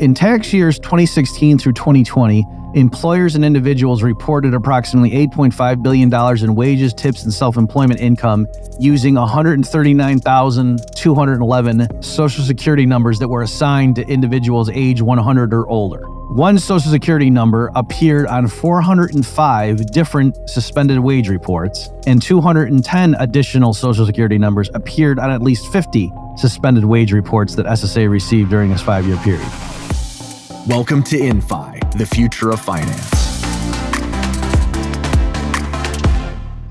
in tax years 2016 through 2020, employers and individuals reported approximately $8.5 billion in wages, tips, and self-employment income using 139,211 Social Security numbers that were assigned to individuals age 100 or older. One Social Security number appeared on 405 different suspended wage reports, and 210 additional Social Security numbers appeared on at least 50 suspended wage reports that SSA received during this 5-year period. Welcome to InFi, the future of finance.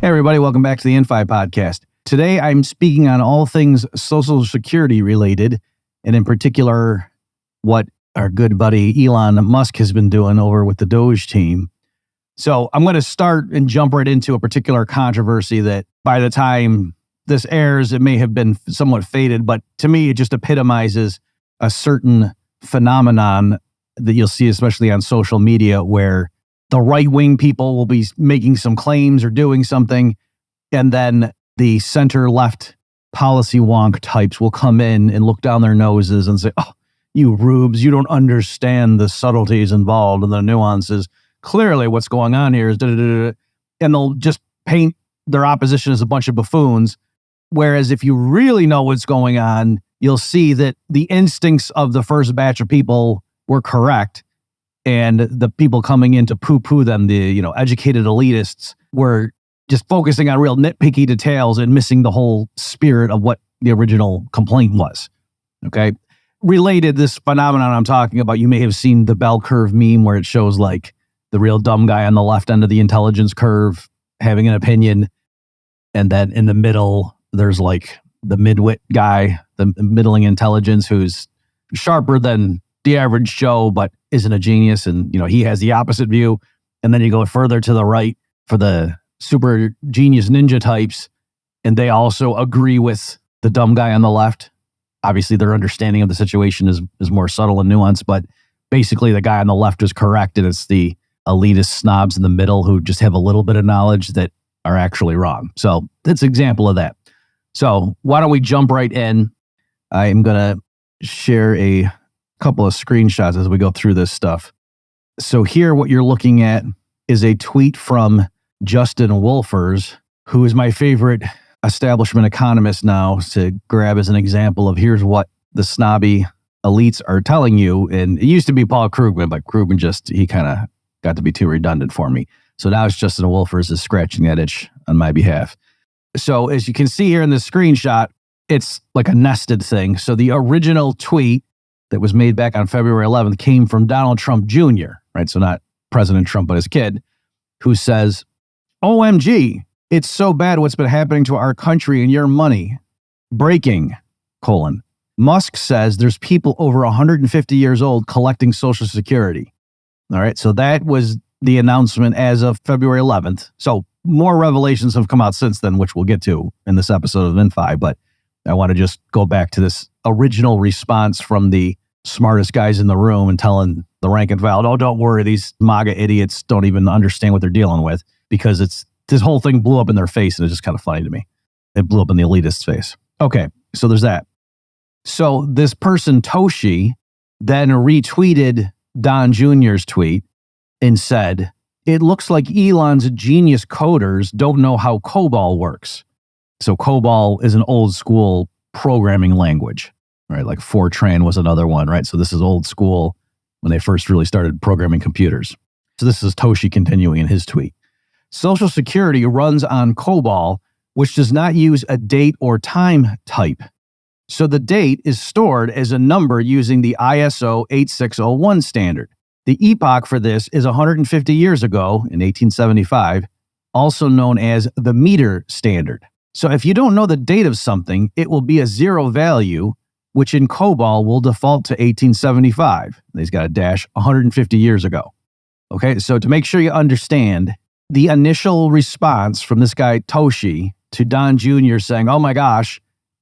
Hey everybody, welcome back to the InFi podcast. Today I'm speaking on all things Social Security related, and in particular, what our good buddy Elon Musk has been doing over with the DOGE team. So I'm going to start and jump right into a particular controversy that by the time this airs, it may have been somewhat faded, but to me, it just epitomizes a certain phenomenon that you'll see, especially on social media, where the right-wing people will be making some claims or doing something, and then the center-left policy wonk types will come in and look down their noses and say, oh, you rubes, you don't understand the subtleties involved and the nuances. Clearly what's going on here is da-da-da-da. And they'll just paint their opposition as a bunch of buffoons. Whereas if you really know what's going on, you'll see that the instincts of the first batch of people were correct. And the people coming in to poo-poo them, the educated elitists, were just focusing on real nitpicky details and missing the whole spirit of what the original complaint was. Okay? Related, this phenomenon I'm talking about, you may have seen the bell curve meme where it shows like the real dumb guy on the left end of the intelligence curve having an opinion. And then in the middle, there's like the midwit guy, the middling intelligence, who's sharper than the average Joe, but isn't a genius. And, he has the opposite view. And then you go further to the right for the super genius ninja types. And they also agree with the dumb guy on the left. Obviously, their understanding of the situation is more subtle and nuanced, but basically the guy on the left is correct. And it's the elitist snobs in the middle who just have a little bit of knowledge that are actually wrong. So that's an example of that. So why don't we jump right in? I am going to share a couple of screenshots as we go through this stuff. So here, what you're looking at is a tweet from Justin Wolfers, who is my favorite establishment economist now to grab as an example of here's what the snobby elites are telling you. And it used to be Paul Krugman, but Krugman he kind of got to be too redundant for me. So now it's Justin Wolfers is scratching that itch on my behalf. So as you can see here in this screenshot, it's like a nested thing. So the original tweet that was made back on February 11th came from Donald Trump Jr., right? So not President Trump, but his kid, who says, OMG, it's so bad what's been happening to our country and your money. Breaking, : Musk says there's people over 150 years old collecting Social Security. All right, so that was the announcement as of February 11th. So more revelations have come out since then, which we'll get to in this episode of InFi, but I want to just go back to this original response from the smartest guys in the room and telling the rank and file, oh, don't worry, these MAGA idiots don't even understand what they're dealing with, because this whole thing blew up in their face, and it's just kind of funny to me. It blew up in the elitist's face. Okay, so there's that. So this person, Toshi, then retweeted Don Jr.'s tweet and said, it looks like Elon's genius coders don't know how COBOL works. So COBOL is an old school programming language, right? Like Fortran was another one, right? So this is old school when they first really started programming computers. So this is Toshi continuing in his tweet. Social Security runs on COBOL, which does not use a date or time type. So the date is stored as a number using the ISO 8601 standard. The epoch for this is 150 years ago, in 1875, also known as the meter standard. So if you don't know the date of something, it will be a zero value, which in COBOL will default to 1875. He's got a dash 150 years ago. Okay, so to make sure you understand, the initial response from this guy, Toshi, to Don Jr. saying, oh my gosh,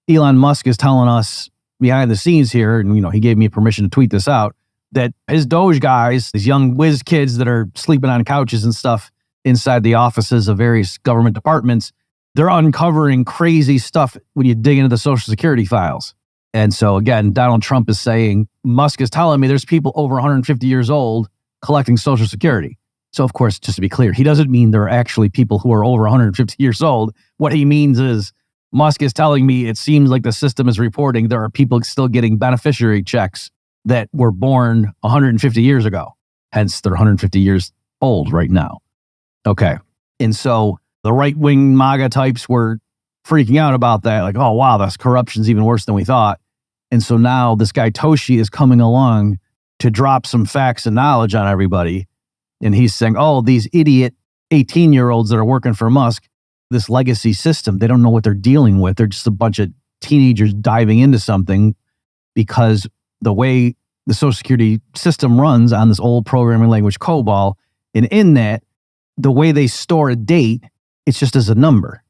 Elon Musk is telling us behind the scenes here, and he gave me permission to tweet this out, that his DOGE guys, these young whiz kids that are sleeping on couches and stuff inside the offices of various government departments, they're uncovering crazy stuff when you dig into the Social Security files. And so again, Donald Trump is saying, Musk is telling me there's people over 150 years old collecting Social Security. So of course, just to be clear, he doesn't mean there are actually people who are over 150 years old. What he means is Musk is telling me it seems like the system is reporting there are people still getting beneficiary checks that were born 150 years ago. Hence, they're 150 years old right now. Okay. And so the right-wing MAGA types were freaking out about that. Like, oh, wow, this corruption's even worse than we thought. And so now this guy Toshi is coming along to drop some facts and knowledge on everybody. And he's saying, oh, these idiot 18-year-olds that are working for Musk, this legacy system, they don't know what they're dealing with. They're just a bunch of teenagers diving into something because the way the Social Security system runs on this old programming language COBOL, and in that, the way they store a date, it's just as a number.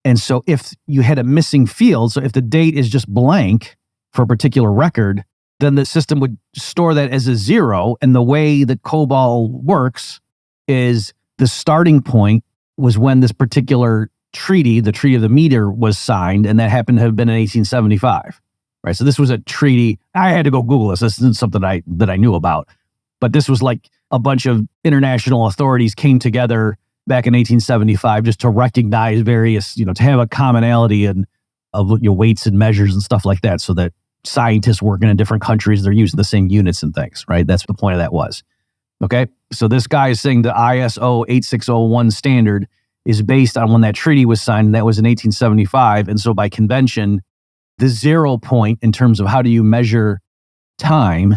And so if you had a missing field, so if the date is just blank for a particular record, then the system would store that as a 0. And the way that COBOL works is the starting point was when this particular treaty, the Treaty of the Meter, was signed, and that happened to have been in 1875. Right. So this was a treaty. I had to go Google this. This isn't something that I knew about. But this was like a bunch of international authorities came together back in 1875 just to recognize various, to have a commonality and of weights and measures and stuff like that, so that scientists working in different countries, they're using the same units and things, right? That's what the point of that was. Okay. So this guy is saying the ISO 8601 standard is based on when that treaty was signed, and that was in 1875. And so by convention, the 0 point in terms of how do you measure time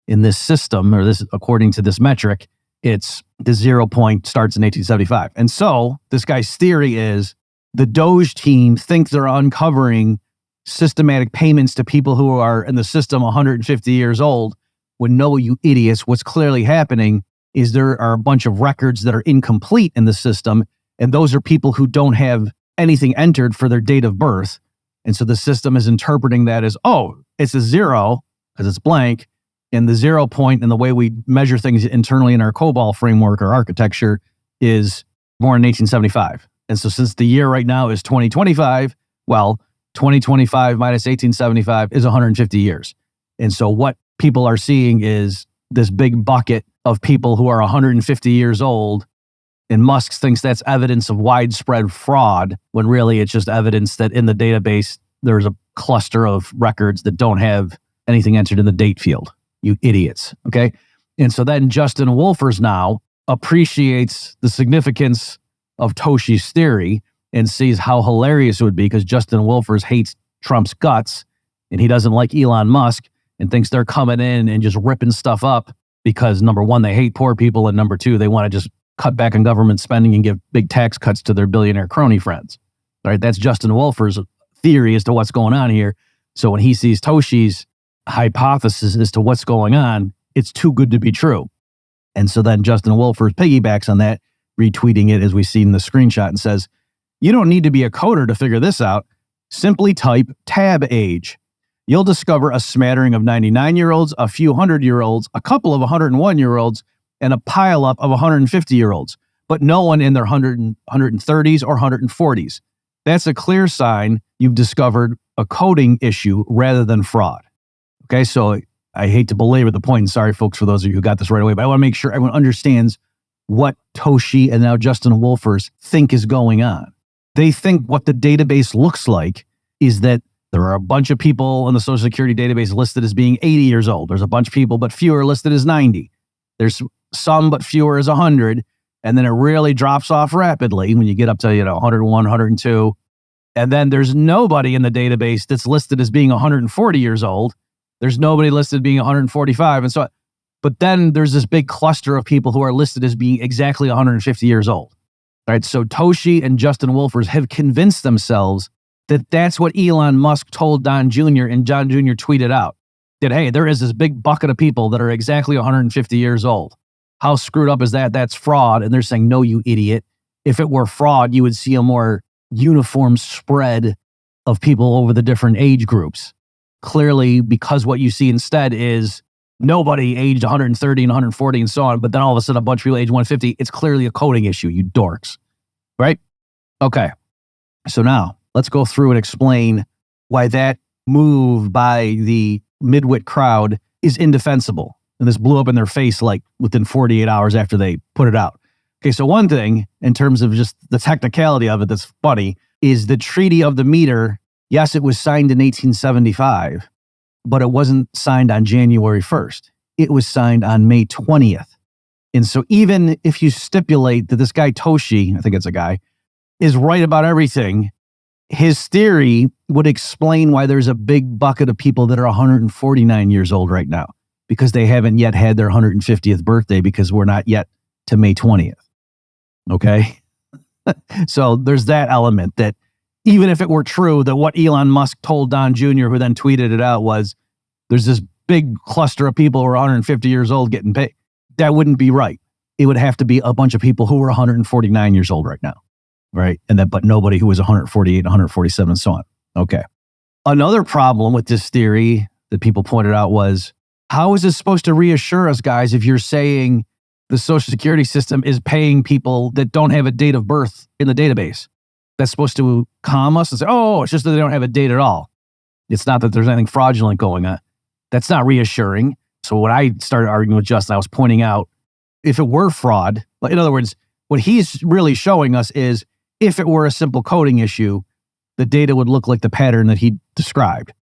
in this system, or this, according to this metric, it's the 0 point starts in 1875. And so this guy's theory is the DOGE team thinks they're uncovering systematic payments to people who are in the system 150 years old, when no, you idiots, what's clearly happening is there are a bunch of records that are incomplete in the system, and those are people who don't have anything entered for their date of birth. And so the system is interpreting that as, oh, it's a 0 because it's blank. And the 0 point and the way we measure things internally in our COBOL framework or architecture is born in 1875. And so since the year right now is 2025, well, 2025 minus 1875 is 150 years. And so what people are seeing is this big bucket of people who are 150 years old. And Musk thinks that's evidence of widespread fraud, when really it's just evidence that in the database, there's a cluster of records that don't have anything entered in the date field. You idiots. Okay. And so then Justin Wolfers now appreciates the significance of Toshi's theory and sees how hilarious it would be, because Justin Wolfers hates Trump's guts and he doesn't like Elon Musk and thinks they're coming in and just ripping stuff up because, number one, they hate poor people, and number two, they want to just cut back on government spending and give big tax cuts to their billionaire crony friends. All right, that's Justin Wolfers' theory as to what's going on here. So when he sees Toshi's hypothesis as to what's going on, it's too good to be true. And so then Justin Wolfers piggybacks on that, retweeting it as we see in the screenshot, and says, "You don't need to be a coder to figure this out. Simply type tab age. You'll discover a smattering of 99-year-olds, a few 100-year-olds, a couple of 101-year-olds, and a pileup of 150-year-olds, but no one in their 130s or 140s. That's a clear sign you've discovered a coding issue rather than fraud." Okay, so I hate to belabor the point, and sorry, folks, for those of you who got this right away, but I want to make sure everyone understands what Toshi and now Justin Wolfers think is going on. They think what the database looks like is that there are a bunch of people in the Social Security database listed as being 80 years old. There's a bunch of people, but fewer listed as 90. There's some, but fewer as 100. And then it really drops off rapidly when you get up to, 101, 102. And then there's nobody in the database that's listed as being 140 years old. There's nobody listed being 145. And so, but then there's this big cluster of people who are listed as being exactly 150 years old. All right. So Toshi and Justin Wolfers have convinced themselves that that's what Elon Musk told Don Jr. and John Jr. tweeted out. That, hey, there is this big bucket of people that are exactly 150 years old. How screwed up is that? That's fraud. And they're saying, no, you idiot. If it were fraud, you would see a more uniform spread of people over the different age groups. Clearly, because what you see instead is nobody aged 130 and 140 and so on, but then all of a sudden a bunch of people age 150. It's clearly a coding issue, you dorks. Right? Okay. So now let's go through and explain why that move by the midwit crowd is indefensible. And this blew up in their face like within 48 hours after they put it out. Okay, so one thing in terms of just the technicality of it that's funny is the Treaty of the Meter. Yes, it was signed in 1875, but it wasn't signed on January 1st. It was signed on May 20th. And so even if you stipulate that this guy Toshi, I think it's a guy, is right about everything, his theory would explain why there's a big bucket of people that are 149 years old right now, because they haven't yet had their 150th birthday because we're not yet to May 20th. Okay? So there's that element that even if it were true that what Elon Musk told Don Jr., who then tweeted it out, was there's this big cluster of people who are 150 years old getting paid, that wouldn't be right. It would have to be a bunch of people who are 149 years old right now, right? And that, but nobody who was 148, 147, and so on. Okay. Another problem with this theory that people pointed out was, how is this supposed to reassure us, guys, if you're saying the Social Security system is paying people that don't have a date of birth in the database? That's supposed to calm us and say, oh, it's just that they don't have a date at all. It's not that there's anything fraudulent going on. That's not reassuring. So when I started arguing with Justin, I was pointing out, if it were fraud, in other words, what he's really showing us is if it were a simple coding issue, the data would look like the pattern that he described.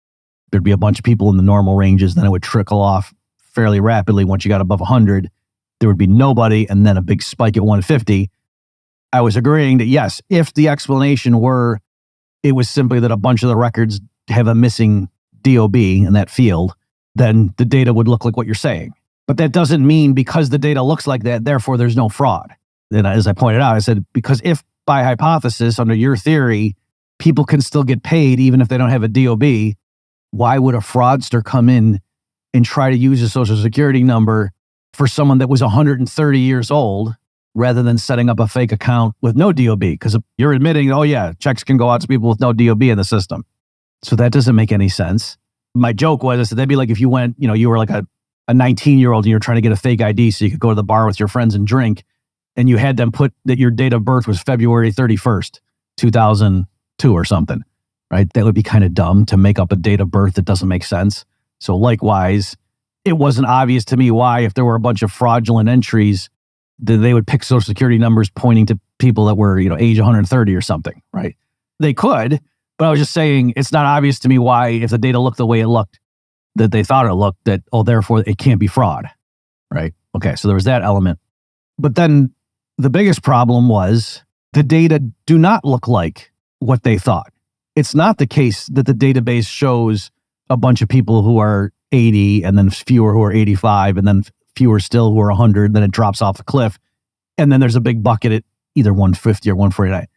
There'd be a bunch of people in the normal ranges, then it would trickle off fairly rapidly. Once you got above 100, there would be nobody, and then a big spike at 150. I was agreeing that yes, if the explanation were it was simply that a bunch of the records have a missing DOB in that field, then the data would look like what you're saying. But that doesn't mean because the data looks like that, therefore there's no fraud. And as I pointed out, I said, because if by hypothesis, under your theory, people can still get paid even if they don't have a DOB, why would a fraudster come in and try to use a social security number for someone that was 130 years old rather than setting up a fake account with no DOB? Because you're admitting, oh yeah, checks can go out to people with no DOB in the system. So that doesn't make any sense. My joke was, I said, that'd be like if you went, you were like a 19-year-old and you're trying to get a fake ID so you could go to the bar with your friends and drink, and you had them put that your date of birth was February 31st, 2002 or something, right? That would be kind of dumb to make up a date of birth that doesn't make sense. So likewise, it wasn't obvious to me why, if there were a bunch of fraudulent entries, that they would pick social security numbers pointing to people that were, age 130 or something, right? They could, but I was just saying it's not obvious to me why, if the data looked the way it looked, that they thought it looked, that, oh, therefore it can't be fraud, right? Okay, so there was that element. But then the biggest problem was the data do not look like what they thought. It's not the case that the database shows a bunch of people who are 80 and then fewer who are 85 and then fewer still who are 100, then it drops off a cliff. And then there's a big bucket at either 150 or 149.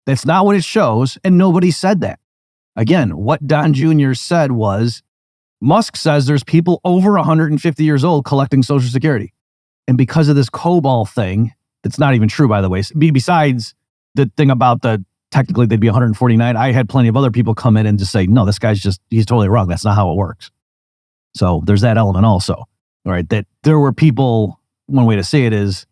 That's not what it shows, and nobody said that. Again, what Don Jr. said was, Musk says there's people over 150 years old collecting Social Security. And because of this COBOL thing, that's not even true, by the way, besides the thing about technically they'd be 149, I had plenty of other people come in and just say, no, this guy's he's totally wrong. That's not how it works. So there's that element also, all right? That there were people, one way to say it is,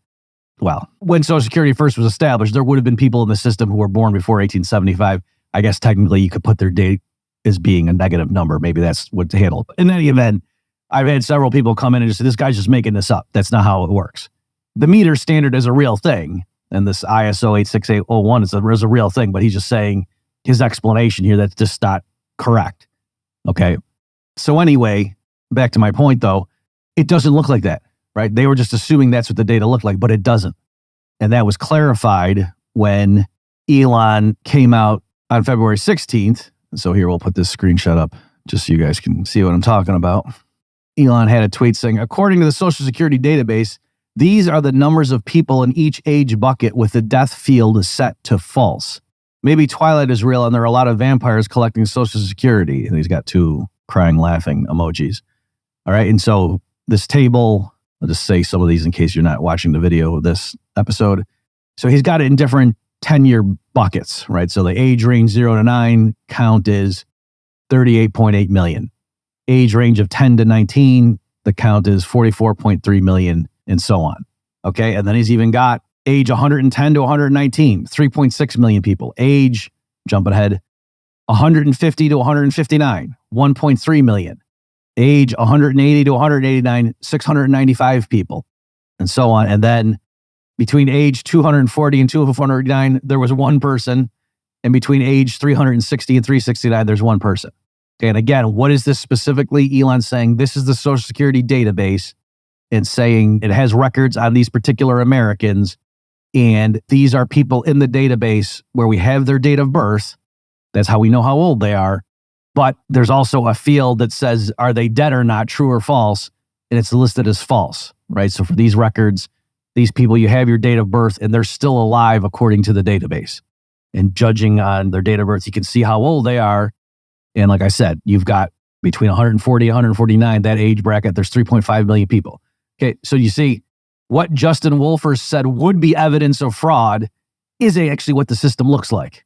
well, when Social Security first was established, there would have been people in the system who were born before 1875. I guess technically you could put their date as being a negative number. Maybe that's what to handle. But in any event, I've had several people come in and just say, this guy's just making this up. That's not how it works. The meter standard is a real thing. And this ISO 86801 is a real thing, but he's just saying his explanation here, that's just not correct. Okay. So anyway, back to my point though, it doesn't look like that, right? They were just assuming that's what the data looked like, but it doesn't. And that was clarified when Elon came out on February 16th. And so here, we'll put this screenshot up just so you guys can see what I'm talking about. Elon had a tweet saying, according to the Social Security database, these are the numbers of people in each age bucket with the death field set to false. Maybe Twilight is real and there are a lot of vampires collecting Social Security. And he's got two crying, laughing emojis. All right. And so this table, I'll just say some of these in case you're not watching the video of this episode. So he's got it in different 10-year buckets, right? So the age range 0 to 9 count is 38.8 million. Age range of 10 to 19, the count is 44.3 million, and so on. Okay. And then he's even got age 110 to 119, 3.6 million people. Age, jumping ahead, 150 to 159, 1.3 million. Age 180 to 189, 695 people, and so on. And then between age 240 and 249, there was one person. And between age 360 and 369, there's one person. Okay, and again, what is this specifically? Elon's saying this is the Social Security database and saying it has records on these particular Americans. And these are people in the database where we have their date of birth. That's how we know how old they are. But there's also a field that says, are they dead or not, true or false? And it's listed as false, right? So for these records, these people, you have your date of birth and they're still alive according to the database. And judging on their date of birth, you can see how old they are. And like I said, you've got between 140 and 149, that age bracket, there's 3.5 million people. Okay, so you see what Justin Wolfers said would be evidence of fraud is actually what the system looks like.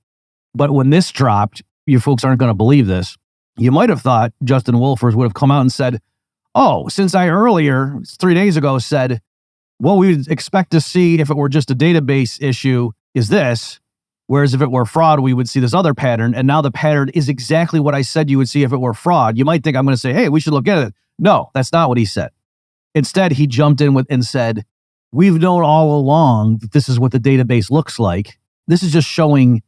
But when this dropped, you folks aren't going to believe this. You might have thought Justin Wolfers would have come out and said, oh, since I earlier, 3 days ago, said, what we would expect to see if it were just a database issue is this, whereas if it were fraud, we would see this other pattern. And now the pattern is exactly what I said you would see if it were fraud. You might think I'm going to say, hey, we should look at it. No, that's not what he said. Instead, he jumped in with and said, we've known all along that this is what the database looks like. This is just showing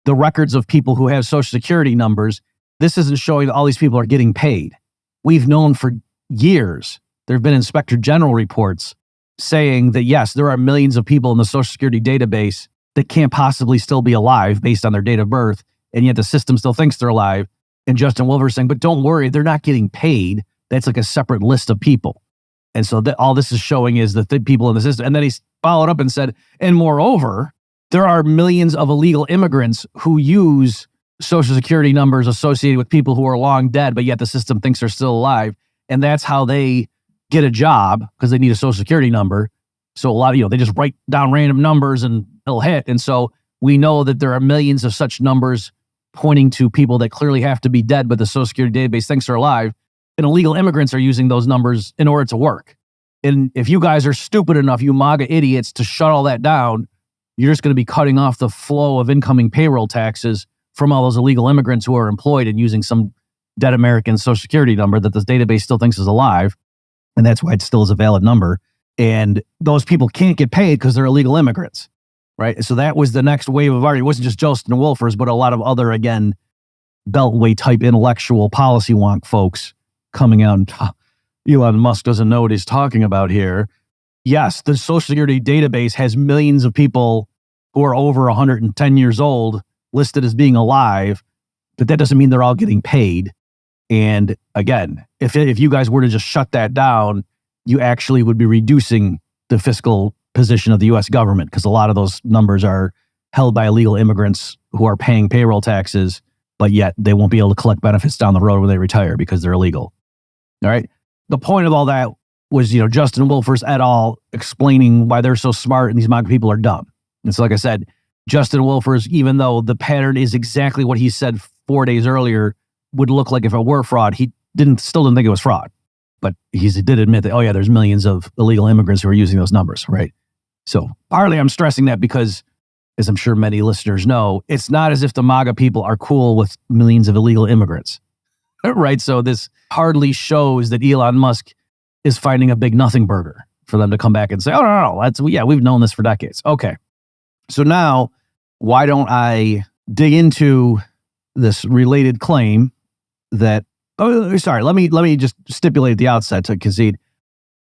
the records of people who have Social Security numbers. This isn't showing that all these people are getting paid. We've known for years. There have been Inspector General reports saying that, yes, there are millions of people in the Social Security database that can't possibly still be alive based on their date of birth, and yet the system still thinks they're alive. And Justin Wolfers is saying, but don't worry, they're not getting paid. That's like a separate list of people. And so all this is showing is that the people in the system. And then he followed up and said, and moreover, there are millions of illegal immigrants who use Social Security numbers associated with people who are long dead, but yet the system thinks they're still alive. And that's how they get a job, because they need a Social Security number. So a lot of, they just write down random numbers and it'll hit. And so we know that there are millions of such numbers pointing to people that clearly have to be dead, but the Social Security database thinks they're alive. And illegal immigrants are using those numbers in order to work. And if you guys are stupid enough, you MAGA idiots, to shut all that down, you're just going to be cutting off the flow of incoming payroll taxes from all those illegal immigrants who are employed and using some dead American Social Security number that the database still thinks is alive. And that's why it still is a valid number. And those people can't get paid because they're illegal immigrants, right? So that was the next wave of argument. It wasn't just Justin Wolfers, but a lot of other, again, beltway type intellectual policy wonk folks coming out and Elon Musk doesn't know what he's talking about here. Yes, the Social Security database has millions of people who are over 110 years old listed as being alive, but that doesn't mean they're all getting paid. And again, if you guys were to just shut that down, you actually would be reducing the fiscal position of the U.S. government, because a lot of those numbers are held by illegal immigrants who are paying payroll taxes, but yet they won't be able to collect benefits down the road when they retire because they're illegal. All right. The point of all that was, Justin Wolfers et al. Explaining why they're so smart and these MAGA people are dumb. And so, like I said, Justin Wolfers, even though the pattern is exactly what he said 4 days earlier would look like if it were fraud, he still didn't think it was fraud. But he did admit that, oh yeah, there's millions of illegal immigrants who are using those numbers, right? So partly I'm stressing that because, as I'm sure many listeners know, it's not as if the MAGA people are cool with millions of illegal immigrants. Right? So this hardly shows that Elon Musk is finding a big nothing burger for them to come back and say, oh, no, we've known this for decades. Okay. So now, why don't I dig into this related claim that, let me just stipulate at the outset to concede.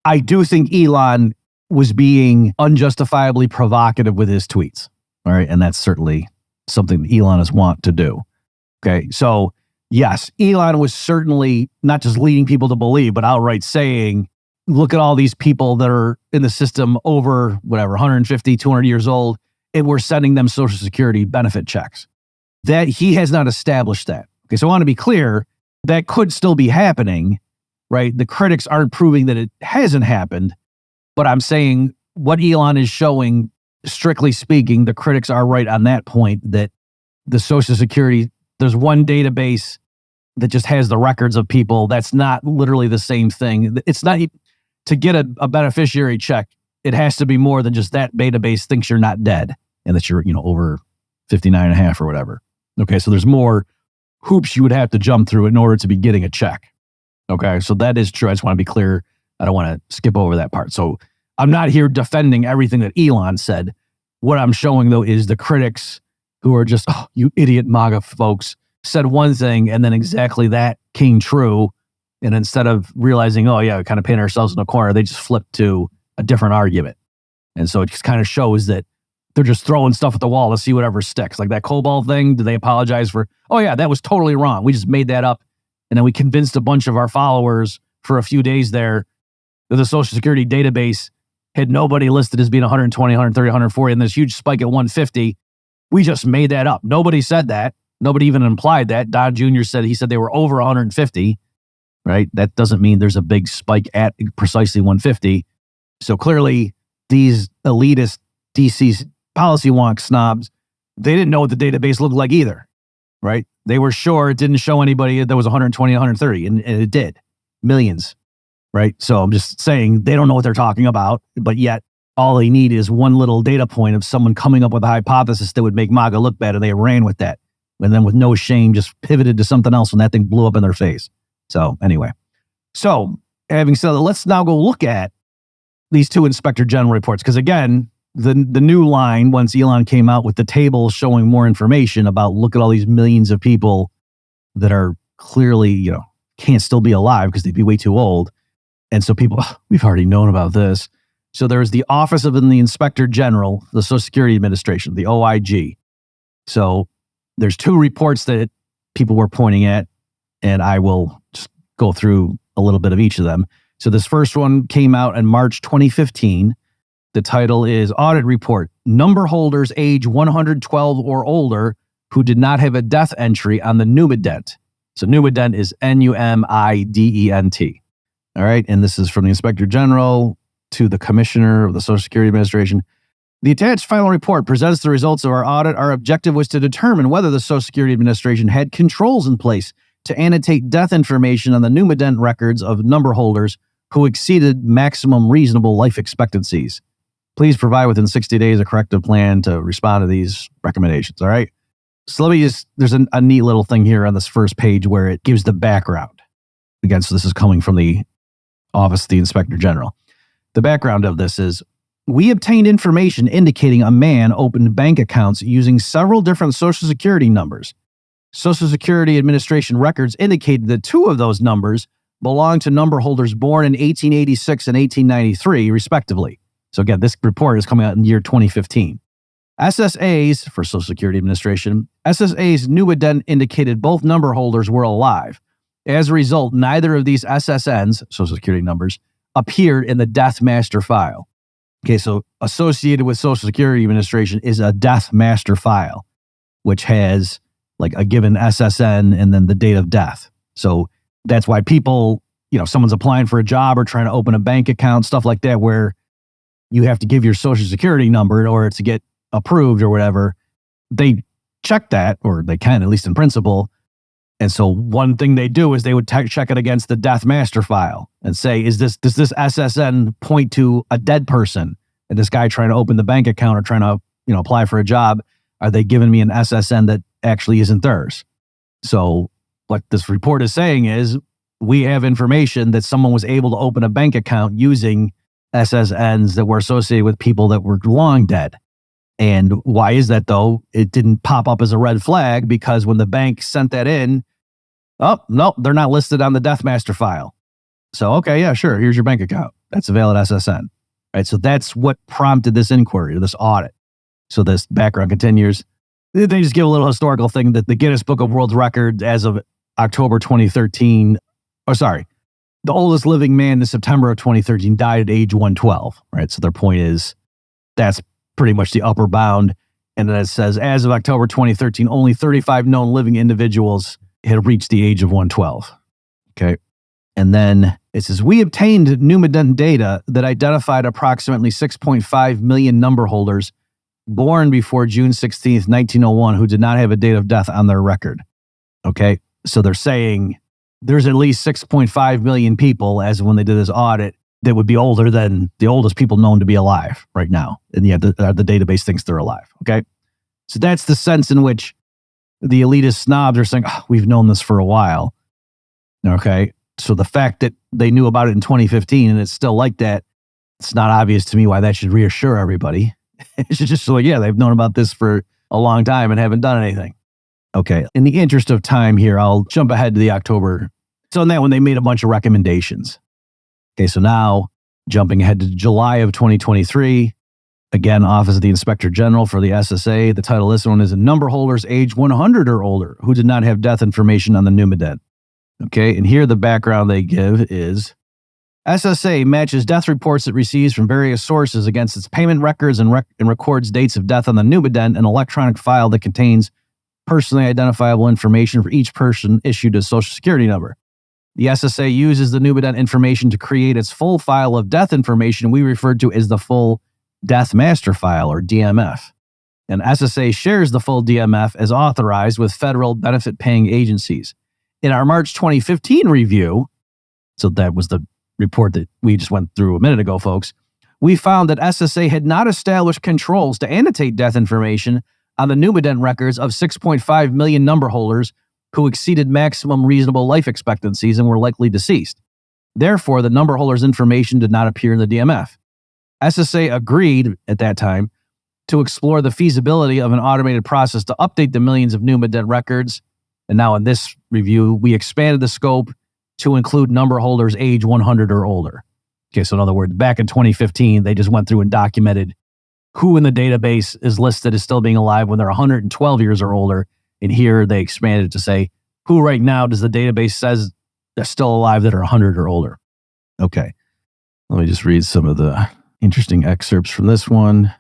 I do think Elon was being unjustifiably provocative with his tweets. All right. And that's certainly something that Elon is wont to do. Okay. So yes, Elon was certainly not just leading people to believe, but outright saying, look at all these people that are in the system over 150, 200 years old, and we're sending them Social Security benefit checks. That he has not established that. Okay, so I want to be clear, that could still be happening, right? The critics aren't proving that it hasn't happened, but I'm saying what Elon is showing, strictly speaking, the critics are right on that point, that the Social Security, there's one database that just has the records of people. That's not literally the same thing. It's not, to get a beneficiary check, it has to be more than just that database thinks you're not dead and that you're, over 59 and a half or whatever. Okay, so there's more hoops you would have to jump through in order to be getting a check. Okay, so that is true. I just want to be clear. I don't want to skip over that part. So I'm not here defending everything that Elon said. What I'm showing, though, is the critics who are just, oh, you idiot MAGA folks said one thing and then exactly that came true. And instead of realizing, oh, yeah, we kind of paint ourselves in a corner, they just flipped to a different argument. And so it just kind of shows that they're just throwing stuff at the wall to see whatever sticks. Like that COBOL thing, did they apologize for, oh, yeah, that was totally wrong. We just made that up. And then we convinced a bunch of our followers for a few days there that the Social Security database had nobody listed as being 120, 130, 140, and this huge spike at 150. We just made that up. Nobody said that. Nobody even implied that. Don Jr. said, he said they were over 150, right? That doesn't mean there's a big spike at precisely 150. So clearly, these elitist DC policy wonk snobs, they didn't know what the database looked like either, right? They were sure it didn't show anybody that was 120, 130, and it did. Millions, right? So I'm just saying they don't know what they're talking about, but yet all they need is one little data point of someone coming up with a hypothesis that would make MAGA look bad, and they ran with that. And then with no shame, just pivoted to something else when that thing blew up in their face. So anyway, so having said that, let's now go look at these two Inspector General reports. Because again, the new line, once Elon came out with the table showing more information about, look at all these millions of people that are clearly, can't still be alive because they'd be way too old. And so people, we've already known about this. So there's the Office of the Inspector General, the Social Security Administration, the OIG. So there's two reports that people were pointing at, and I will just go through a little bit of each of them. So this first one came out in March 2015. The title is Audit Report, Number Holders age 112 or older who did not have a death entry on the Numident. So Numident is Numident. All right, and this is from the Inspector General to the Commissioner of the Social Security Administration. The attached final report presents the results of our audit. Our objective was to determine whether the Social Security Administration had controls in place to annotate death information on the Numident records of number holders who exceeded maximum reasonable life expectancies. Please provide within 60 days a corrective plan to respond to these recommendations. All right. So let me just, there's a neat little thing here on this first page where it gives the background. Again, so this is coming from the Office of the Inspector General. The background of this is, we obtained information indicating a man opened bank accounts using several different Social Security numbers. Social Security Administration records indicated that two of those numbers belonged to number holders born in 1886 and 1893, respectively. So again, this report is coming out in the year 2015. SSAs, for Social Security Administration, SSA's Numident indicated both number holders were alive. As a result, neither of these SSNs, Social Security numbers, appeared in the death master file. Okay, so associated with Social Security Administration is a death master file, which has like a given SSN and then the date of death. So that's why people, someone's applying for a job or trying to open a bank account, stuff like that, where you have to give your Social Security number in order to get approved or whatever. They check that, or they can, at least in principle. And so one thing they do is they would check it against the death master file and say, does this SSN point to a dead person? And this guy trying to open the bank account or trying to, apply for a job, are they giving me an SSN that actually isn't theirs? So what this report is saying is, we have information that someone was able to open a bank account using SSNs that were associated with people that were long dead. And why is that, though? It didn't pop up as a red flag because when the bank sent that in, oh, no, they're not listed on the death master file. So, okay, yeah, sure, here's your bank account. That's a valid SSN. Right? So that's what prompted this inquiry, this audit. So this background continues. They just give a little historical thing that the Guinness Book of World Records as of October 2013, the oldest living man in September of 2013 died at age 112, right? So their point is that's pretty much the upper bound. And then it says, as of October 2013, only 35 known living individuals had reached the age of 112. Okay. And then it says, we obtained Numident data that identified approximately 6.5 million number holders born before June 16th, 1901, who did not have a date of death on their record. Okay. So they're saying there's at least 6.5 million people, as when they did this audit, that would be older than the oldest people known to be alive right now. And yet the database thinks they're alive. Okay. So that's the sense in which the elitist snobs are saying, we've known this for a while. Okay. So the fact that they knew about it in 2015 and it's still like that, it's not obvious to me why that should reassure everybody. It should just like, yeah, they've known about this for a long time and haven't done anything. Okay. In the interest of time here, I'll jump ahead to the October. So in that one, they made a bunch of recommendations. Okay. So now jumping ahead to July of 2023, again, Office of the Inspector General for the SSA. The title of this one is Number Holders Age 100 or Older Who Did Not Have Death Information on the Numident. Okay. And here the background they give is SSA matches death reports it receives from various sources against its payment records and records dates of death on the Numident, an electronic file that contains personally identifiable information for each person issued a social security number. The SSA uses the Numident information to create its full file of death information we refer to as the full Death Master File, or DMF. And SSA shares the full DMF as authorized with federal benefit-paying agencies. In our March 2015 review, so that was the report that we just went through a minute ago, folks, we found that SSA had not established controls to annotate death information on the Numident records of 6.5 million number holders who exceeded maximum reasonable life expectancies and were likely deceased. Therefore, the number holders' information did not appear in the DMF. SSA agreed at that time to explore the feasibility of an automated process to update the millions of Numident records. And now in this review, we expanded the scope to include number holders age 100 or older. Okay, so in other words, back in 2015, they just went through and documented who in the database is listed as still being alive when they're 112 years or older. And here they expanded to say, who right now does the database says they're still alive that are 100 or older? Okay, let me just read some of the interesting excerpts from this one.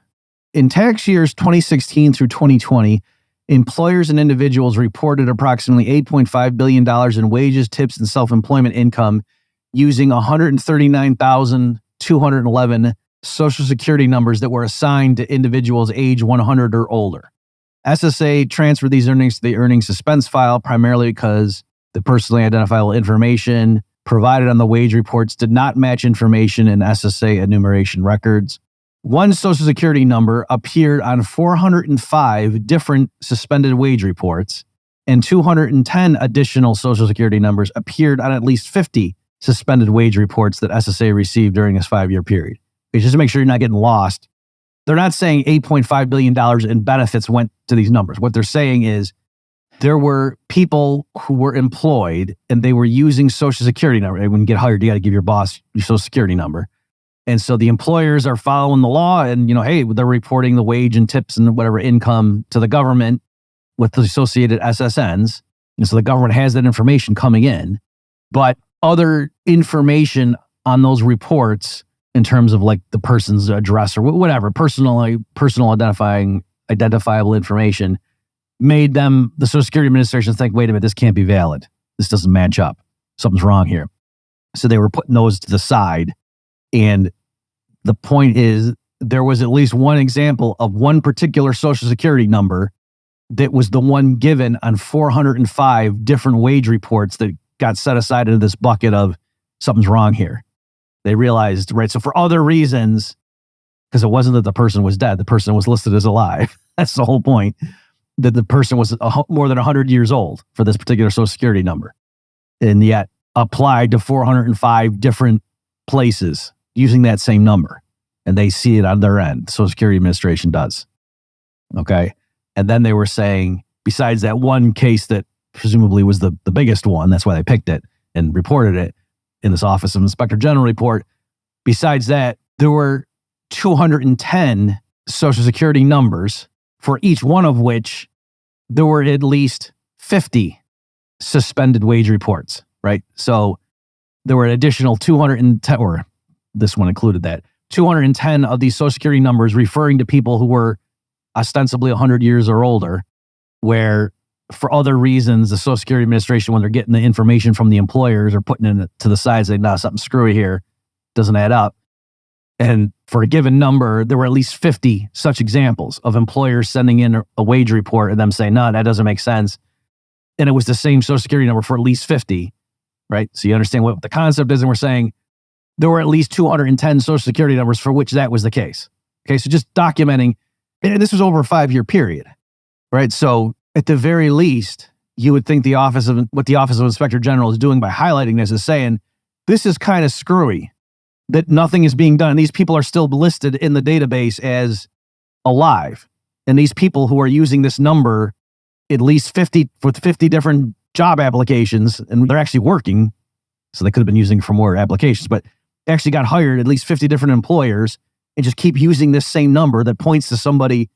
In tax years 2016 through 2020, employers and individuals reported approximately $8.5 billion in wages, tips, and self-employment income using 139,211 Social Security numbers that were assigned to individuals age 100 or older. SSA transferred these earnings to the earnings suspense file primarily because the personally identifiable information provided on the wage reports did not match information in SSA enumeration records. One Social Security number appeared on 405 different suspended wage reports, and 210 additional Social Security numbers appeared on at least 50 suspended wage reports that SSA received during this 5-year period. Okay, just to make sure you're not getting lost, they're not saying $8.5 billion in benefits went to these numbers. What they're saying is there were people who were employed and they were using Social Security number. When you get hired, you got to give your boss your Social Security number. And so the employers are following the law and, hey, they're reporting the wage and tips and whatever income to the government with the associated SSNs. And so the government has that information coming in. But other information on those reports in terms of like the person's address or whatever, personal identifiable information made them, the Social Security Administration, think, wait a minute, this can't be valid. This doesn't match up. Something's wrong here. So they were putting those to the side. And the point is, there was at least one example of one particular Social Security number that was the one given on 405 different wage reports that got set aside into this bucket of something's wrong here. They realized, right, so for other reasons, because it wasn't that the person was dead, the person was listed as alive. That's the whole point, that the person was more than 100 years old for this particular Social Security number, and yet applied to 405 different places using that same number, and they see it on their end. The Social Security Administration does. Okay. And then they were saying, besides that one case that presumably was the biggest one, that's why they picked it and reported it in this Office of Inspector General report. Besides that, there were 210 Social Security numbers, for each one of which there were at least 50 suspended wage reports, right? So there were an additional 210, or this one included that, 210 of these Social Security numbers referring to people who were ostensibly 100 years or older, where for other reasons, the Social Security Administration, when they're getting the information from the employers, are putting it to the side, saying, no, something screwy here, doesn't add up. And for a given number, there were at least 50 such examples of employers sending in a wage report and them saying, no, that doesn't make sense. And it was the same Social Security number for at least 50, right? So you understand what the concept is, and we're saying there were at least 210 Social Security numbers for which that was the case. Okay, so just documenting, and this was over a 5-year period, right? So at the very least, you would think what the Office of Inspector General is doing by highlighting this is saying, this is kind of screwy, that nothing is being done. These people are still listed in the database as alive. And these people who are using this number, at least 50 different job applications, and they're actually working, so they could have been using for more applications, but actually got hired at least 50 different employers and just keep using this same number that points to somebody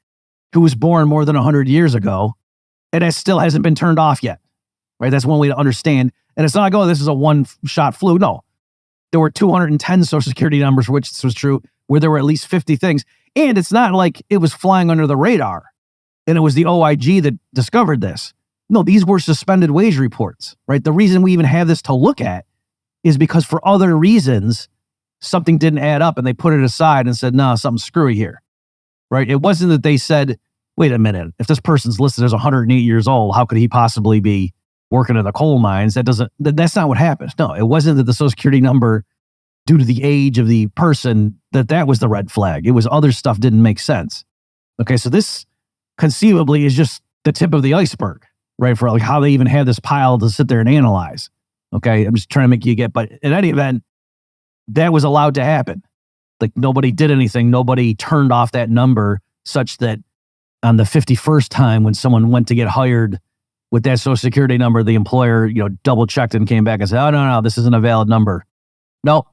who was born more than 100 years ago, and that still hasn't been turned off yet, right? That's one way to understand. And it's not like, oh, this is a one-shot fluke. No, there were 210 Social Security numbers for which this was true, where there were at least 50 things. And it's not like it was flying under the radar and it was the OIG that discovered this. No, these were suspended wage reports, right? The reason we even have this to look at is because for other reasons, something didn't add up and they put it aside and said, no, something's screwy here, right? It wasn't that they said, wait a minute, if this person's listed as 108 years old, how could he possibly be working in the coal mines? That's not what happened. No, it wasn't that the Social Security number, due to the age of the person, that was the red flag. It was other stuff didn't make sense. Okay, so this conceivably is just the tip of the iceberg, right? For like how they even have this pile to sit there and analyze. Okay, I'm just trying to make you get, but in any event, that was allowed to happen. Like nobody did anything. Nobody turned off that number such that on the 51st time when someone went to get hired with that Social Security number, the employer, double checked and came back and said, oh, no, this isn't a valid number. No.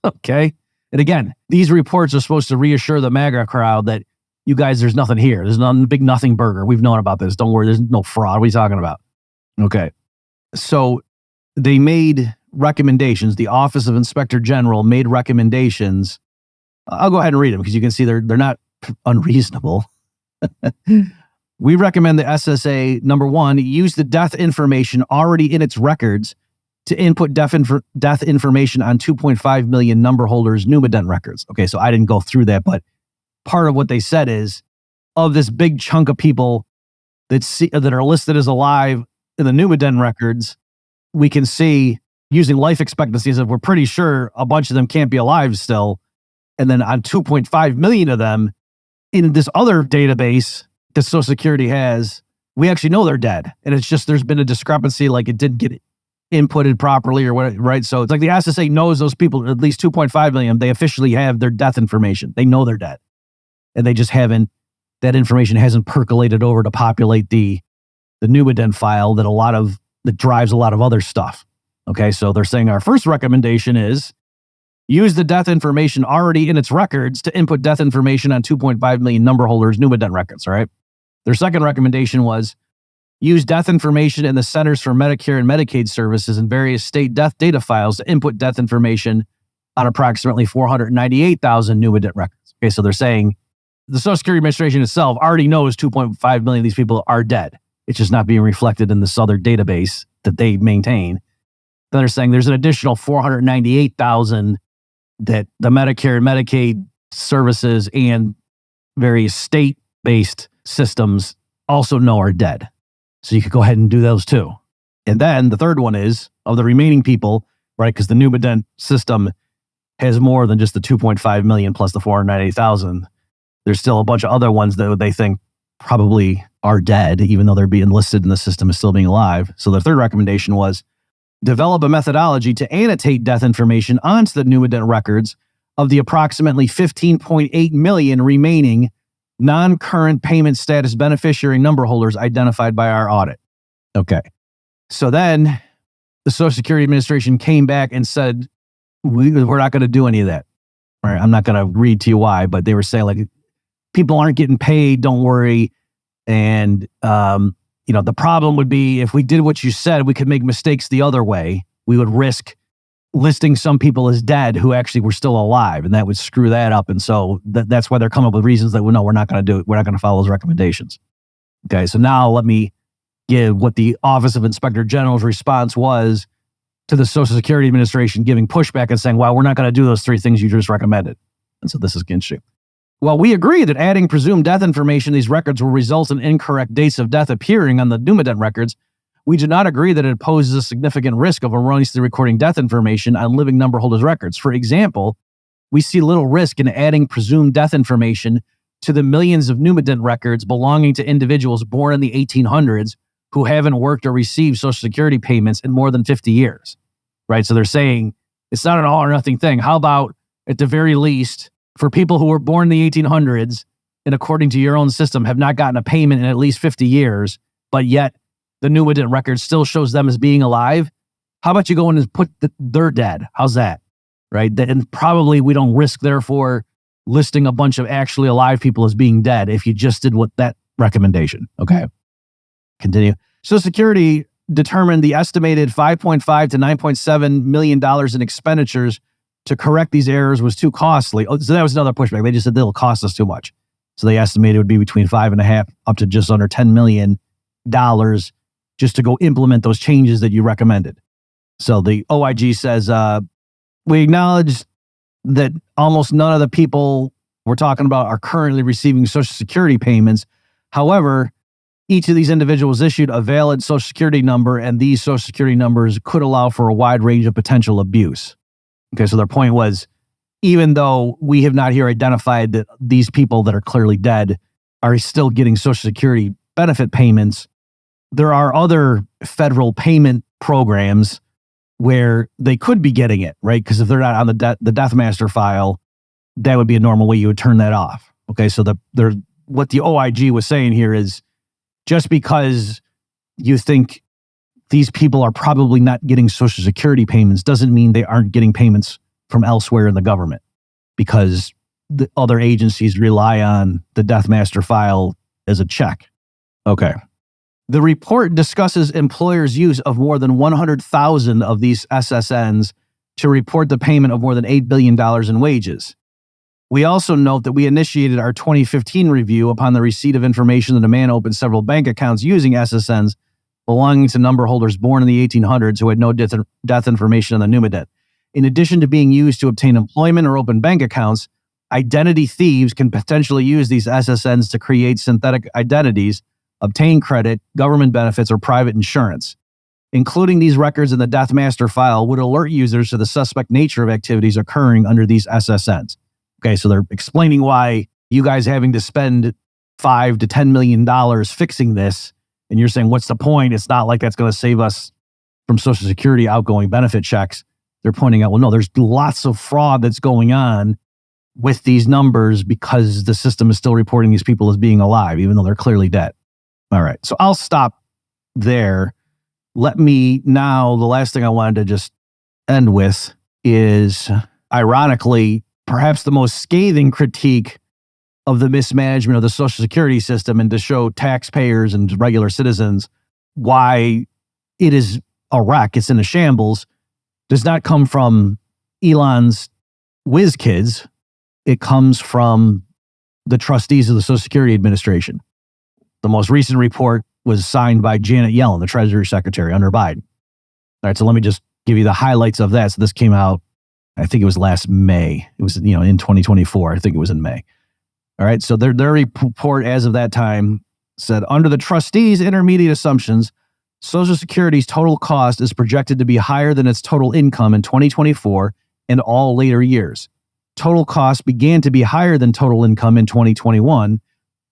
Okay. And again, these reports are supposed to reassure the MAGA crowd that you guys, there's nothing here. There's no big nothing burger. We've known about this. Don't worry. There's no fraud. What are you talking about? Okay. So they made recommendations. The Office of Inspector General made recommendations. I'll go ahead and read them because you can see they're not unreasonable. We recommend the SSA, number one, use the death information already in its records to input death information on 2.5 million number holders' Numident records. Okay, so I didn't go through that, but part of what they said is, of this big chunk of people that are listed as alive in the Numident records, we can see using life expectancies that we're pretty sure a bunch of them can't be alive still. And then on 2.5 million of them in this other database that Social Security has, we actually know they're dead. And it's just, there's been a discrepancy, like it didn't get inputted properly or what, right? So it's like the SSA knows those people, at least 2.5 million, they officially have their death information. They know they're dead. And they just that information hasn't percolated over to populate the Numident file that drives a lot of other stuff. Okay, so they're saying our first recommendation is use the death information already in its records to input death information on 2.5 million number holders' Numident records, all right? Their second recommendation was use death information in the Centers for Medicare and Medicaid Services and various state death data files to input death information on approximately 498,000 Numident records. Okay, so they're saying the Social Security Administration itself already knows 2.5 million of these people are dead. It's just not being reflected in this other database that they maintain. Then they're saying there's an additional 498,000 that the Medicare and Medicaid services and various state-based systems also know are dead. So you could go ahead and do those too. And then the third one is, of the remaining people, right, because the Numident system has more than just the 2.5 million plus the 498,000. There's still a bunch of other ones that they think probably are dead, even though they're being listed in the system as still being alive. So the third recommendation was develop a methodology to annotate death information onto the Numident records of the approximately 15.8 million remaining non-current payment status beneficiary number holders identified by our audit. Okay. So then the Social Security Administration came back and said, we're not going to do any of that. All right, I'm not going to read to you why, but they were saying like, people aren't getting paid, don't worry. And, the problem would be if we did what you said, we could make mistakes the other way. We would risk listing some people as dead who actually were still alive, and that would screw that up. And so that's why they're coming up with reasons that, well, no, we're not going to do it. We're not going to follow those recommendations. Okay, so now let me give what the Office of Inspector General's response was to the Social Security Administration giving pushback and saying, well, we're not going to do those three things you just recommended. And so this is interesting. Well, we agree that adding presumed death information to these records will result in incorrect dates of death appearing on the Numident records. We do not agree that it poses a significant risk of erroneously recording death information on living number holders' records. For example, we see little risk in adding presumed death information to the millions of Numident records belonging to individuals born in the 1800s who haven't worked or received Social Security payments in more than 50 years, right? So they're saying it's not an all or nothing thing. How about, at the very least, for people who were born in the 1800s and according to your own system have not gotten a payment in at least 50 years, but yet the Numident record still shows them as being alive? How about you go in and put they're dead? How's that? Right? And probably we don't risk, therefore, listing a bunch of actually alive people as being dead if you just did what that recommendation. Okay. Continue. Social Security determined the estimated $5.5 to $9.7 million in expenditures to correct these errors was too costly. Oh, so that was another pushback. They just said it'll cost us too much. So they estimated it would be between $5.5 up to just under $10 million just to go implement those changes that you recommended. So the OIG says, we acknowledge that almost none of the people we're talking about are currently receiving Social Security payments. However, each of these individuals issued a valid Social Security number, and these Social Security numbers could allow for a wide range of potential abuse. Okay, so their point was, even though we have not here identified that these people that are clearly dead are still getting Social Security benefit payments, there are other federal payment programs where they could be getting it, right? Because if they're not on the death master file, that would be a normal way you would turn that off. Okay, so what the OIG was saying here is, just because you think these people are probably not getting Social Security payments doesn't mean they aren't getting payments from elsewhere in the government, because the other agencies rely on the death master file as a check. Okay. The report discusses employers' use of more than 100,000 of these SSNs to report the payment of more than $8 billion in wages. We also note that we initiated our 2015 review upon the receipt of information that a man opened several bank accounts using SSNs belonging to number holders born in the 1800s who had no death information on the Numident. In addition to being used to obtain employment or open bank accounts, identity thieves can potentially use these SSNs to create synthetic identities, obtain credit, government benefits, or private insurance. Including these records in the death master file would alert users to the suspect nature of activities occurring under these SSNs. Okay, so they're explaining why you guys having to spend $5 to $10 million fixing this, and you're saying, what's the point? It's not like that's going to save us from Social Security outgoing benefit checks. They're pointing out, well, no, there's lots of fraud that's going on with these numbers because the system is still reporting these people as being alive, even though they're clearly dead. All right, so I'll stop there. Let me now, the last thing I wanted to just end with is, ironically, perhaps the most scathing critique of the mismanagement of the Social Security system, and to show taxpayers and regular citizens why it is a wreck, it's in a shambles, does not come from Elon's whiz kids. It comes from the trustees of the Social Security Administration. The most recent report was signed by Janet Yellen, the Treasury Secretary under Biden. All right, so let me just give you the highlights of that. So this came out, I think it was last May. It was, in 2024. I think it was in May. All right. So their report as of that time said, under the trustees' intermediate assumptions, Social Security's total cost is projected to be higher than its total income in 2024 and all later years. Total cost began to be higher than total income in 2021,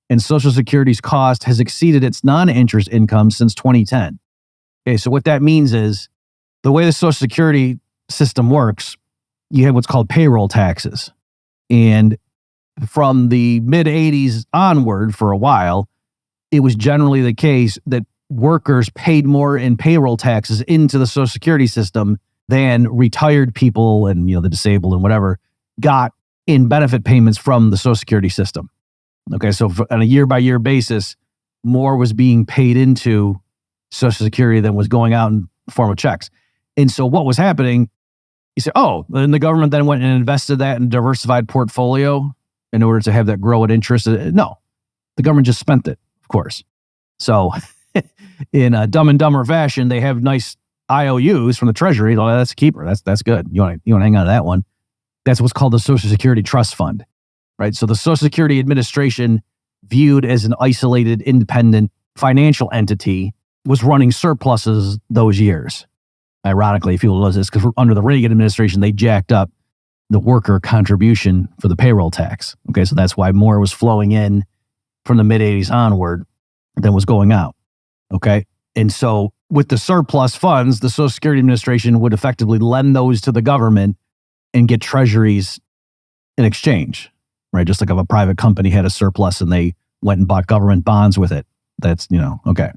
and Social Security's cost has exceeded its non-interest income since 2010. Okay. So what that means is, the way the Social Security system works, you have what's called payroll taxes. And from the mid-'80s onward, for a while, it was generally the case that workers paid more in payroll taxes into the Social Security system than retired people and the disabled and whatever got in benefit payments from the Social Security system. Okay, so on a year-by-year basis, more was being paid into Social Security than was going out in the form of checks. And so what was happening, you say, oh, then the government then went and invested that in a diversified portfolio in order to have that grow at interest. No, the government just spent it, of course. So in a Dumb and Dumber fashion, they have nice IOUs from the Treasury. Oh, that's a keeper. That's good. You want to hang on to that one. That's what's called the Social Security Trust Fund, right? So the Social Security Administration, viewed as an isolated, independent financial entity, was running surpluses those years. Ironically, if people know this, because under the Reagan administration, they jacked up the worker contribution for the payroll tax. Okay, so that's why more was flowing in from the mid-'80s onward than was going out. Okay, and so with the surplus funds, the Social Security Administration would effectively lend those to the government and get treasuries in exchange, right? Just like if a private company had a surplus and they went and bought government bonds with it. That's, okay.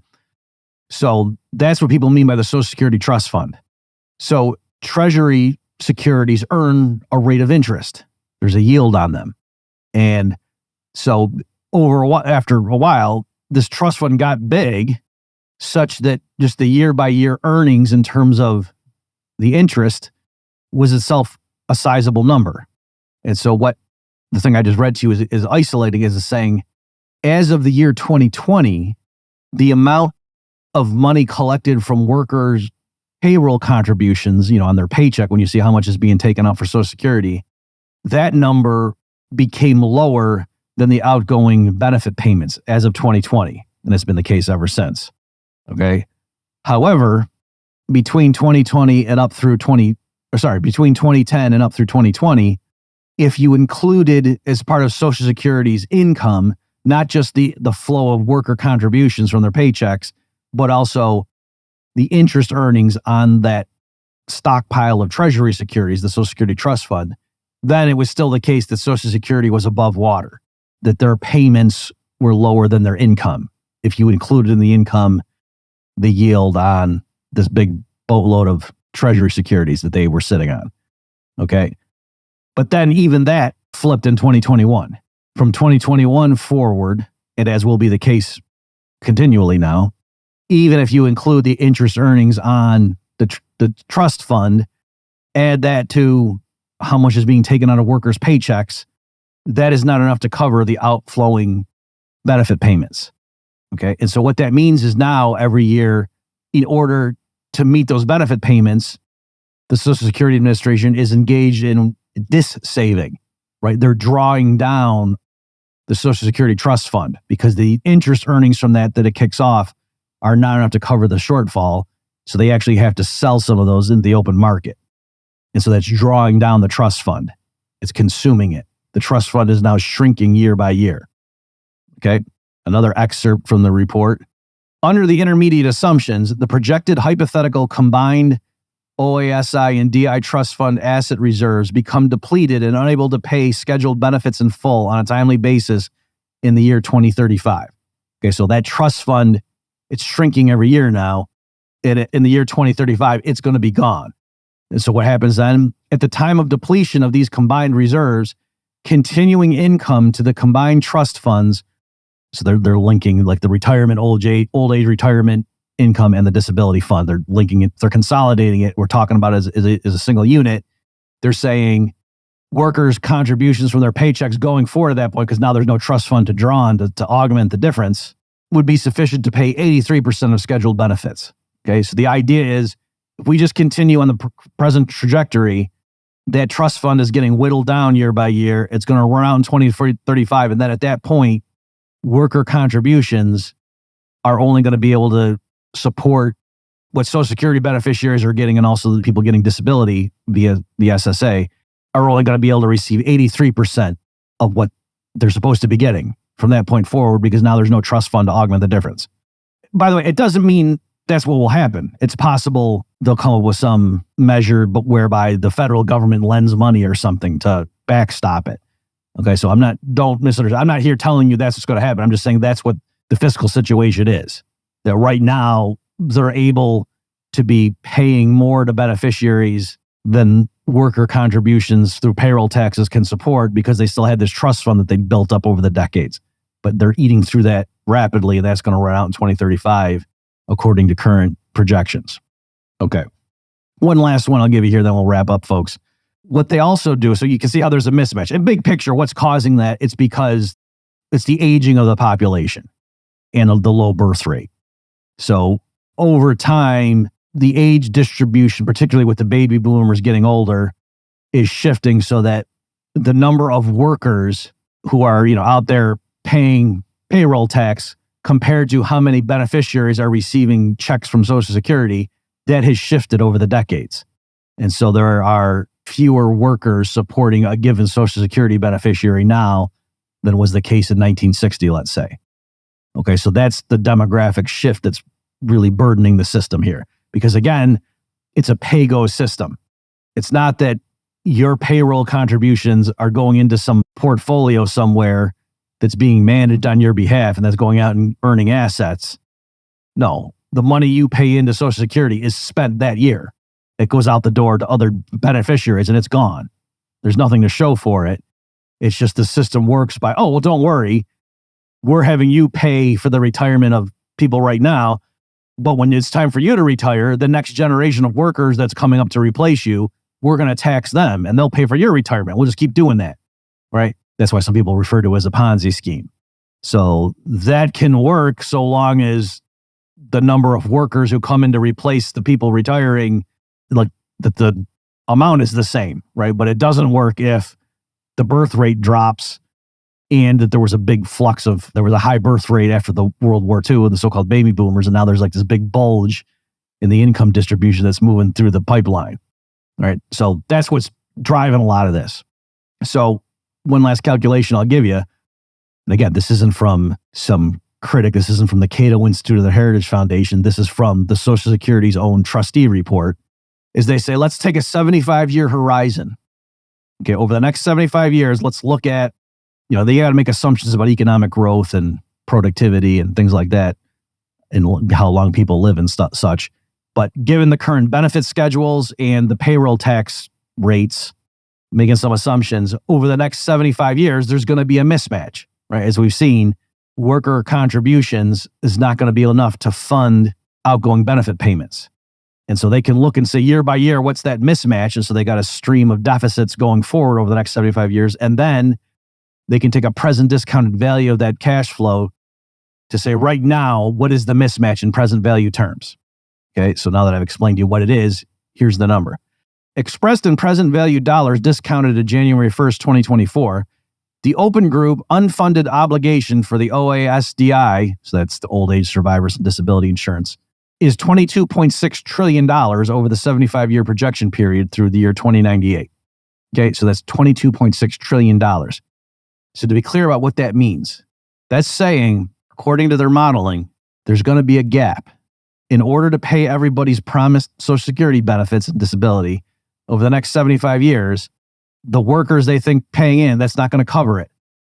So that's what people mean by the Social Security Trust Fund. So Treasury securities earn a rate of interest. There's a yield on them. And so after a while, this trust fund got big such that just the year by year earnings in terms of the interest was itself a sizable number. And so what the thing I just read to you is isolating is saying, as of the year 2020, the amount of money collected from workers' payroll contributions, on their paycheck, when you see how much is being taken out for Social Security, that number became lower than the outgoing benefit payments as of 2020. And it's been the case ever since. Okay. However, between 2020 and up through between 2010 and up through 2020, if you included as part of Social Security's income, not just the flow of worker contributions from their paychecks, but also the interest earnings on that stockpile of Treasury securities, the Social Security Trust Fund, then it was still the case that Social Security was above water, that their payments were lower than their income. If you included in the income the yield on this big boatload of Treasury securities that they were sitting on. Okay. But then even that flipped in 2021. From 2021 forward, and as will be the case continually now, even if you include the interest earnings on the trust fund, add that to how much is being taken out of workers' paychecks, that is not enough to cover the outflowing benefit payments. Okay. And so what that means is now every year, in order to meet those benefit payments, the Social Security Administration is engaged in dis-saving, right? They're drawing down the Social Security Trust Fund because the interest earnings from that it kicks off are not enough to cover the shortfall. So they actually have to sell some of those in the open market. And so that's drawing down the trust fund. It's consuming it. The trust fund is now shrinking year by year. Okay. Another excerpt from the report. Under the intermediate assumptions, the projected hypothetical combined OASI and DI trust fund asset reserves become depleted and unable to pay scheduled benefits in full on a timely basis in the year 2035. Okay, so that trust fund, it's shrinking every year now. In the year 2035, it's going to be gone. And so what happens then? At the time of depletion of these combined reserves, continuing income to the combined trust funds, so they're linking like the retirement, old age retirement income and the disability fund. They're linking it, they're consolidating it. We're talking about it as a single unit. They're saying workers' contributions from their paychecks going forward at that point, because now there's no trust fund to draw on to augment the difference, would be sufficient to pay 83% of scheduled benefits. Okay, so the idea is if we just continue on the present trajectory, that trust fund is getting whittled down year by year. It's going to run out in 2035. And then at that point, worker contributions are only going to be able to support what Social Security beneficiaries are getting, and also the people getting disability via the SSA are only going to be able to receive 83% of what they're supposed to be getting from that point forward, because now there's no trust fund to augment the difference. By the way, it doesn't mean that's what will happen. It's possible they'll come up with some measure, but whereby the federal government lends money or something to backstop it. Okay, so don't misunderstand. I'm not here telling you that's what's going to happen. I'm just saying that's what the fiscal situation is. That right now they're able to be paying more to beneficiaries than worker contributions through payroll taxes can support, because they still had this trust fund that they built up over the decades. But they're eating through that rapidly, and that's going to run out in 2035, according to current projections. Okay. One last one I'll give you here, then we'll wrap up, folks. What they also do, so you can see how there's a mismatch. In big picture, what's causing that? It's because it's the aging of the population and the low birth rate. So over time, the age distribution, particularly with the baby boomers getting older, is shifting so that the number of workers who are, out there paying payroll tax compared to how many beneficiaries are receiving checks from Social Security, that has shifted over the decades. And so there are fewer workers supporting a given Social Security beneficiary now than was the case in 1960, let's say. Okay, so that's the demographic shift that's really burdening the system here. Because again, it's a pay-go system. It's not that your payroll contributions are going into some portfolio somewhere that's being managed on your behalf and that's going out and earning assets. No, the money you pay into Social Security is spent that year. It goes out the door to other beneficiaries and it's gone. There's nothing to show for it. It's just the system works by, oh, well, don't worry. We're having you pay for the retirement of people right now. But when it's time for you to retire, the next generation of workers that's coming up to replace you, we're going to tax them and they'll pay for your retirement. We'll just keep doing that, right? That's why some people refer to it as a Ponzi scheme. So that can work so long as the number of workers who come in to replace the people retiring, like that the amount is the same, right? But it doesn't work if the birth rate drops and that there was a high birth rate after the World War II with the so-called baby boomers. And now there's like this big bulge in the income distribution that's moving through the pipeline, right? So that's what's driving a lot of this. So one last calculation I'll give you. And again, this isn't from some critic. This isn't from the Cato Institute or the Heritage Foundation. This is from the Social Security's own trustee report. Is they say, let's take a 75-year horizon. Okay, over the next 75 years, let's look at, they got to make assumptions about economic growth and productivity and things like that and how long people live and such. But given the current benefit schedules and the payroll tax rates, making some assumptions, over the next 75 years, there's going to be a mismatch, right? As we've seen, worker contributions is not going to be enough to fund outgoing benefit payments. And so they can look and say year by year, what's that mismatch? And so they got a stream of deficits going forward over the next 75 years. And then they can take a present discounted value of that cash flow to say right now, what is the mismatch in present value terms? Okay, so now that I've explained to you what it is, here's the number. Expressed in present value dollars discounted to January 1st, 2024, the open group unfunded obligation for the OASDI, so that's the old age survivors and disability insurance, is $22.6 trillion over the 75-year projection period through the year 2098. Okay, so that's $22.6 trillion. So to be clear about what that means, that's saying, according to their modeling, there's going to be a gap. In order to pay everybody's promised Social Security benefits and disability over the next 75 years, the workers they think paying in, that's not going to cover it.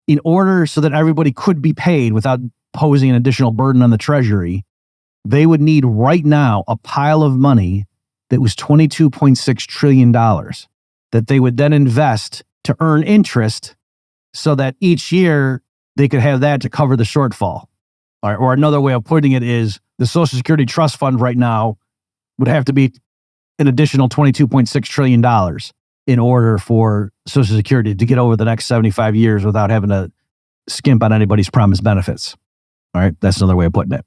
In order so that everybody could be paid without posing an additional burden on the Treasury, they would need right now a pile of money that was $22.6 trillion that they would then invest to earn interest so that each year they could have that to cover the shortfall. Or another way of putting it is the Social Security Trust Fund right now would have to be an additional $22.6 trillion in order for Social Security to get over the next 75 years without having to skimp on anybody's promised benefits. All right, that's another way of putting it.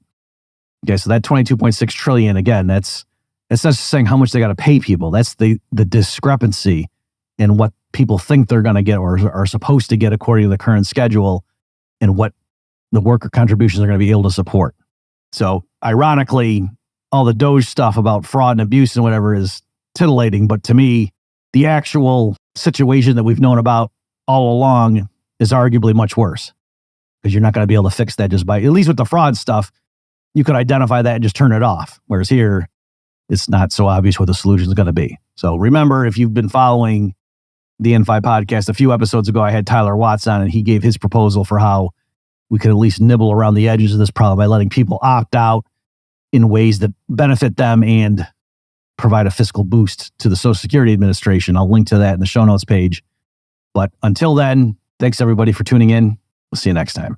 Okay, so that 22.6 trillion, again, that's not just saying how much they got to pay people. That's the discrepancy in what people think they're going to get or are supposed to get according to the current schedule and what the worker contributions are going to be able to support. So ironically, all the DOGE stuff about fraud and abuse and whatever is titillating, but to me, the actual situation that we've known about all along is arguably much worse because you're not going to be able to fix that just by, at least with the fraud stuff, you could identify that and just turn it off. Whereas here, it's not so obvious what the solution is going to be. So remember, if you've been following the InFi podcast, a few episodes ago, I had Tyler Watts on and he gave his proposal for how we could at least nibble around the edges of this problem by letting people opt out in ways that benefit them and provide a fiscal boost to the Social Security Administration. I'll link to that in the show notes page. But until then, thanks everybody for tuning in. We'll see you next time.